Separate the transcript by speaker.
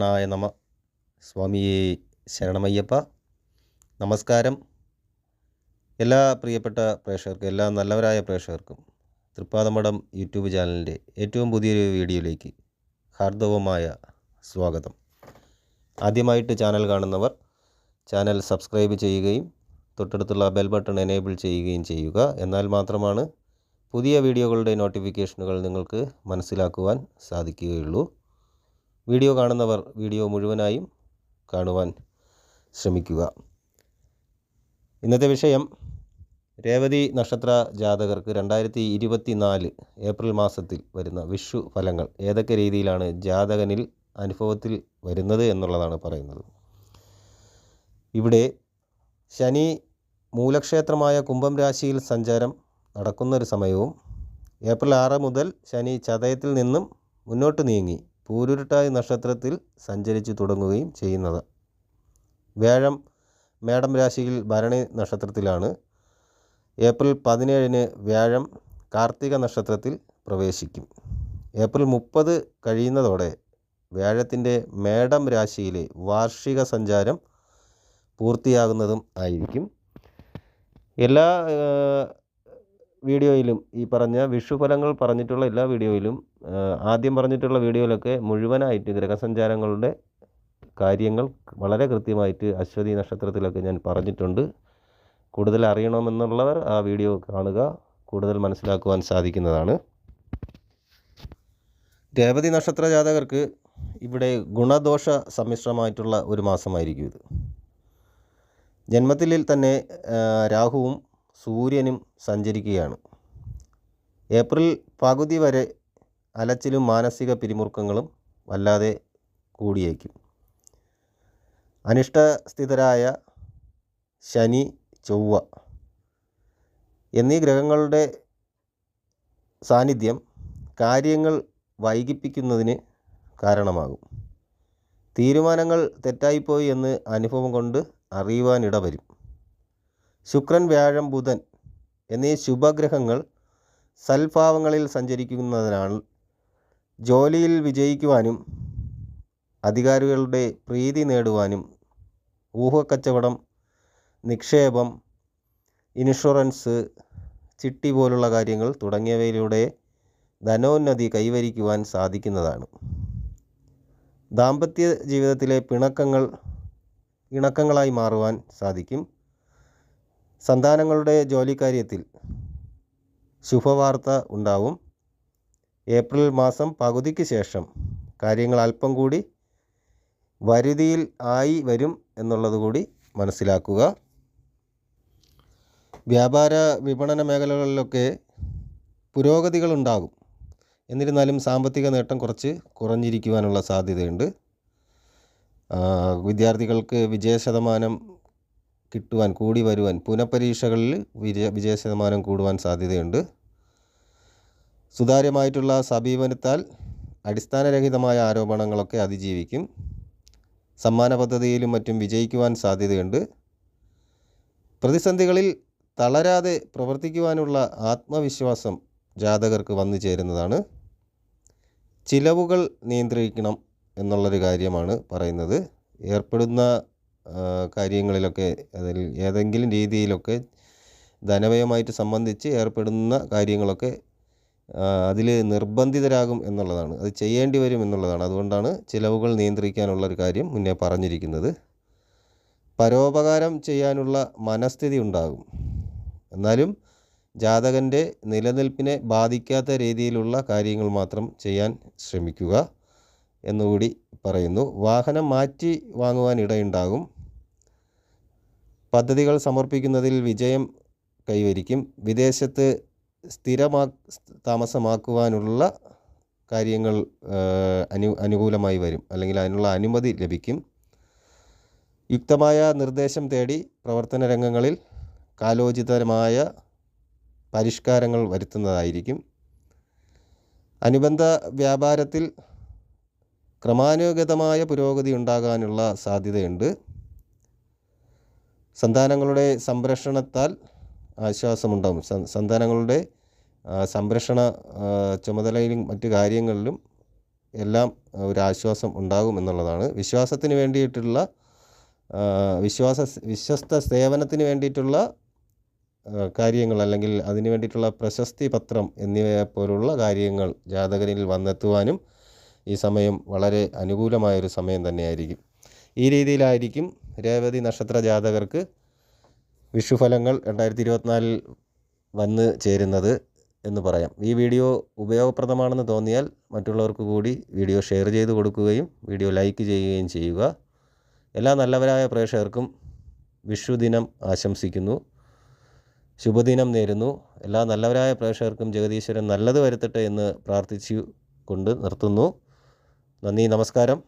Speaker 1: ശ്രീകൃഷ്ണായ നമ. സ്വാമിയേ ശരണമയ്യപ്പ. നമസ്കാരം. എല്ലാ പ്രിയപ്പെട്ട പ്രേക്ഷകർക്കും, എല്ലാ നല്ലവരായ പ്രേക്ഷകർക്കും തൃപ്പാദമഠം യൂട്യൂബ് ചാനലിൻ്റെ ഏറ്റവും പുതിയൊരു വീഡിയോയിലേക്ക് ഹാർദവമായ സ്വാഗതം. ആദ്യമായിട്ട് ചാനൽ കാണുന്നവർ ചാനൽ സബ്സ്ക്രൈബ് ചെയ്യുകയും തൊട്ടടുത്തുള്ള ബെൽ ബട്ടൺ എനേബിൾ ചെയ്യുകയും ചെയ്യുക. എന്നാൽ മാത്രമാണ് പുതിയ വീഡിയോകളുടെ നോട്ടിഫിക്കേഷനുകൾ നിങ്ങൾക്ക് മനസ്സിലാക്കുവാൻ സാധിക്കുകയുള്ളൂ. വീഡിയോ കാണുന്നവർ വീഡിയോ മുഴുവനായും കാണുവാൻ ശ്രമിക്കുക. ഇന്നത്തെ വിഷയം രേവതി നക്ഷത്ര ജാതകർക്ക് 2024 ഏപ്രിൽ മാസത്തിൽ വരുന്ന വിഷു ഫലങ്ങൾ ഏതൊക്കെ രീതിയിലാണ് ജാതകനിൽ അനുഭവത്തിൽ വരുന്നത് എന്നുള്ളതാണ് പറയുന്നത്. ഇവിടെ ശനി മൂലക്ഷേത്രമായ കുംഭം രാശിയിൽ സഞ്ചാരം നടക്കുന്നൊരു സമയവും ഏപ്രിൽ 6 മുതൽ ശനി ചതയത്തിൽ നിന്നും മുന്നോട്ട് നീങ്ങി പൂരുരുട്ടാതി നക്ഷത്രത്തിൽ സഞ്ചരിച്ചു തുടങ്ങുകയും ചെയ്യുന്നത്. വ്യാഴം മേടം രാശിയിൽ ഭരണി നക്ഷത്രത്തിലാണ്. ഏപ്രിൽ 17 വ്യാഴം കാർത്തിക നക്ഷത്രത്തിൽ പ്രവേശിക്കും. ഏപ്രിൽ 30 കഴിയുന്നതോടെ വ്യാഴത്തിൻ്റെ മേടം രാശിയിലെ വാർഷിക സഞ്ചാരം പൂർത്തിയാകുന്നതും ആയിരിക്കും. എല്ലാ വീഡിയോയിലും ഈ പറഞ്ഞ വിഷുഫലങ്ങൾ പറഞ്ഞിട്ടുള്ള എല്ലാ വീഡിയോയിലും ആദ്യം പറഞ്ഞിട്ടുള്ള വീഡിയോയിലൊക്കെ മുഴുവനായിട്ട് ഗ്രഹസഞ്ചാരങ്ങളുടെ കാര്യങ്ങൾ വളരെ കൃത്യമായിട്ട് അശ്വതി നക്ഷത്രത്തിലൊക്കെ ഞാൻ പറഞ്ഞിട്ടുണ്ട്. കൂടുതൽ അറിയണമെന്നുള്ളവർ ആ വീഡിയോ കാണുക, കൂടുതൽ മനസ്സിലാക്കുവാൻ സാധിക്കുന്നതാണ്. രേവതി നക്ഷത്ര ജാതകർക്ക് ഇവിടെ ഗുണദോഷ സമ്മിശ്രമായിട്ടുള്ള ഒരു മാസമായിരിക്കും ഇത്. ജന്മത്തിൽ തന്നെ രാഹുവും സൂര്യനും സഞ്ചരിക്കുകയാണ്. ഏപ്രിൽ പകുതി വരെ അലച്ചിലും മാനസിക പിരിമുറുക്കങ്ങളും വല്ലാതെ കൂടിയേക്കും. അനിഷ്ടസ്ഥിതരായ ശനി, ചൊവ്വ എന്നീ ഗ്രഹങ്ങളുടെ സാന്നിധ്യം കാര്യങ്ങൾ വൈകിപ്പിക്കുന്നതിന് കാരണമാകും. തീരുമാനങ്ങൾ തെറ്റായിപ്പോയി എന്ന് അനുഭവം കൊണ്ട് അറിയുവാനിട വരും. ശുക്രൻ, വ്യാഴം, ബുധൻ എന്നീ ശുഭഗ്രഹങ്ങൾ സൽഭാവങ്ങളിൽ സഞ്ചരിക്കുന്നതിനാൽ ജോലിയിൽ വിജയിക്കുവാനും അധികാരികളുടെ പ്രീതി നേടുവാനും ഊഹക്കച്ചവടം, നിക്ഷേപം, ഇൻഷുറൻസ്, ചിട്ടി പോലുള്ള കാര്യങ്ങൾ തുടങ്ങിയവയിലൂടെ ധനോന്നതി കൈവരിക്കുവാൻ സാധിക്കുന്നതാണ്. ദാമ്പത്യ ജീവിതത്തിലെ പിണക്കങ്ങൾ ഇണക്കങ്ങളായി മാറുവാൻ സാധിക്കും. സന്താനങ്ങളുടെ ജോലിക്കാര്യത്തിൽ ശുഭവാർത്ത ഉണ്ടാവും. ഏപ്രിൽ മാസം പകുതിക്ക് ശേഷം കാര്യങ്ങൾ അല്പം കൂടി വരുതിയിൽ ആയി വരും എന്നുള്ളത് കൂടി മനസ്സിലാക്കുക. വ്യാപാര വിപണന മേഖലകളിലൊക്കെ പുരോഗതികളുണ്ടാകും. എന്നിരുന്നാലും സാമ്പത്തിക നേട്ടം കുറച്ച് കുറഞ്ഞിരിക്കുവാനുള്ള സാധ്യതയുണ്ട്. വിദ്യാർത്ഥികൾക്ക് വിജയശതമാനം കിട്ടുവാൻ, കൂടി വരുവാൻ, പുനഃപരീക്ഷകളിൽ വിജയശതമാനം കൂടുവാൻ സാധ്യതയുണ്ട്. സുതാര്യമായിട്ടുള്ള സമീപനത്താൽ അടിസ്ഥാനരഹിതമായ ആരോപണങ്ങളൊക്കെ അതിജീവിക്കും. സമ്മാന പദ്ധതിയിലും മറ്റും വിജയിക്കുവാൻ സാധ്യതയുണ്ട്. പ്രതിസന്ധികളിൽ തളരാതെ പ്രവർത്തിക്കുവാനുള്ള ആത്മവിശ്വാസം ജാതകർക്ക് വന്നു ചേരുന്നതാണ്. ചിലവുകൾ നിയന്ത്രിക്കണം എന്നുള്ളൊരു കാര്യമാണ് പറയുന്നത്. ഏർപ്പെടുന്ന കാര്യങ്ങളിലൊക്കെ അതിൽ ഏതെങ്കിലും രീതിയിലൊക്കെ ധനവ്യയമായിട്ട് സംബന്ധിച്ച് ഏർപ്പെടുന്ന കാര്യങ്ങളൊക്കെ അതിൽ നിർബന്ധിതരാകും എന്നുള്ളതാണ്. അത് ചെയ്യേണ്ടി വരും എന്നുള്ളതാണ്. അതുകൊണ്ടാണ് ചിലവുകൾ നിയന്ത്രിക്കാനുള്ളൊരു കാര്യം മുന്നേ പറഞ്ഞിരിക്കുന്നത്. പരോപകാരം ചെയ്യാനുള്ള മനസ്ഥിതി ഉണ്ടാകും. എന്നാലും ജാതകൻ്റെ നിലനിൽപ്പിനെ ബാധിക്കാത്ത രീതിയിലുള്ള കാര്യങ്ങൾ മാത്രം ചെയ്യാൻ ശ്രമിക്കുക എന്നുകൂടി പറയുന്നു. വാഹനം മാറ്റി വാങ്ങുവാൻ ഇടയുണ്ടാകും. പദ്ധതികൾ സമർപ്പിക്കുന്നതിൽ വിജയം കൈവരിക്കും. വിദേശത്ത് താമസമാക്കുവാനുള്ള കാര്യങ്ങൾ അനുകൂലമായി വരും, അല്ലെങ്കിൽ അതിനുള്ള അനുമതി ലഭിക്കും. യുക്തമായ നിർദ്ദേശം തേടി പ്രവർത്തന രംഗങ്ങളിൽ കാലോചിതമായ പരിഷ്കാരങ്ങൾ വരുത്തുന്നതായിരിക്കും. അനുബന്ധ വ്യാപാരത്തിൽ ക്രമാനുഗതമായ പുരോഗതി ഉണ്ടാകാനുള്ള സാധ്യതയുണ്ട്. സന്താനങ്ങളുടെ സംരക്ഷണത്താൽ ആശ്വാസമുണ്ടാകും. സന്താനങ്ങളുടെ സംരക്ഷണ ചുമതലയിലും മറ്റു കാര്യങ്ങളിലും എല്ലാം ഒരു ആശ്വാസം ഉണ്ടാകും എന്നുള്ളതാണ്. വിശ്വാസത്തിന് വേണ്ടിയിട്ടുള്ള വിശ്വസ്ത സേവനത്തിന് വേണ്ടിയിട്ടുള്ള കാര്യങ്ങൾ, അല്ലെങ്കിൽ അതിന് വേണ്ടിയിട്ടുള്ള പ്രശസ്തി പത്രം എന്നിവയെപ്പോലുള്ള കാര്യങ്ങൾ ജാതകരിൽ വന്നെത്തുവാനും ഈ സമയം വളരെ അനുകൂലമായൊരു സമയം തന്നെയായിരിക്കും. ഈ രീതിയിലായിരിക്കും രേവതി നക്ഷത്ര ജാതകർക്ക് വിഷുഫലങ്ങൾ 2024 വന്ന് ചേരുന്നത് എന്ന് പറയാം. ഈ വീഡിയോ ഉപയോഗപ്രദമാണെന്ന് തോന്നിയാൽ മറ്റുള്ളവർക്ക് കൂടി വീഡിയോ ഷെയർ ചെയ്ത് കൊടുക്കുകയും വീഡിയോ ലൈക്ക് ചെയ്യുകയും ചെയ്യുക. എല്ലാ നല്ലവരായ പ്രേക്ഷകർക്കും വിഷുദിനം ആശംസിക്കുന്നു. ശുഭദിനം നേരുന്നു. എല്ലാ നല്ലവരായ പ്രേക്ഷകർക്കും ജഗദീശ്വരൻ നല്ലത് വരുത്തട്ടെ എന്ന് പ്രാർത്ഥിച്ചു കൊണ്ട് നിർത്തുന്നു. നന്ദി, നമസ്കാരം.